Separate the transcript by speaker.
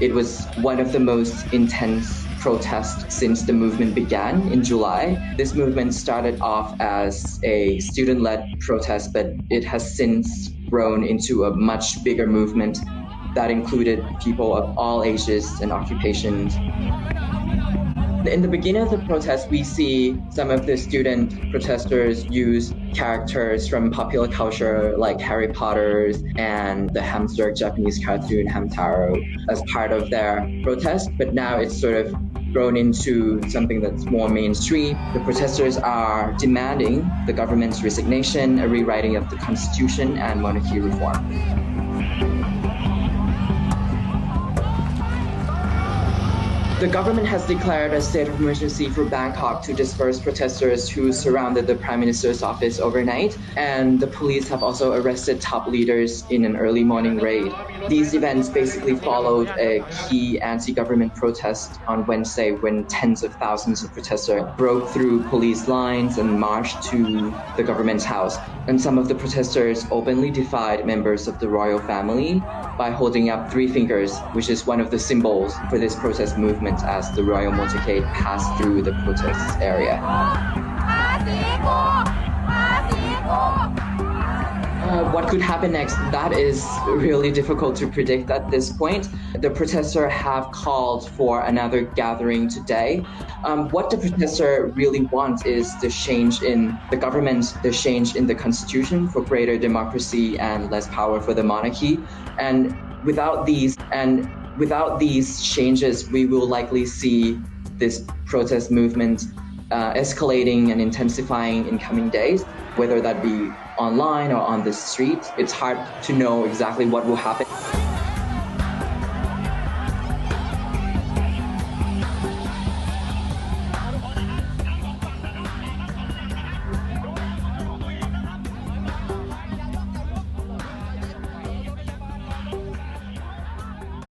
Speaker 1: It was one of the most intense protests since the movement began in July. This movement started off as a student-led protest, but it has since grown into a much bigger movement that included people of all ages and occupations. In the beginning of the protest, we see some of the student protesters use characters from popular culture like Harry Potter and the hamster Japanese cartoon Hamtaro as part of their protest, but now it's sort of grown into something that's more mainstream. The protesters are demanding the government's resignation, a rewriting of the constitution, and monarchy reform. The government has declared a state of emergency for Bangkok to disperse protesters who surrounded the Prime Minister's office overnight, and the police have also arrested top leaders in an early morning raid. These events basically followed a key anti-government protest on Wednesday when tens of thousands of protesters broke through police lines and marched to the government's house. And some of the protesters openly defied members of the royal family by holding up three fingers, which is one of the symbols for this protest movement as the royal motorcade passed through the protest area. What could happen next? That is really difficult to predict at this point. The protesters have called for another gathering today. What the protesters really want is the change in the government, the change in the constitution for greater democracy and less power for the monarchy. And without these changes, we will likely see this protest movement escalating and intensifying in coming days, whether that be online or on the street. It's hard to know exactly what will happen.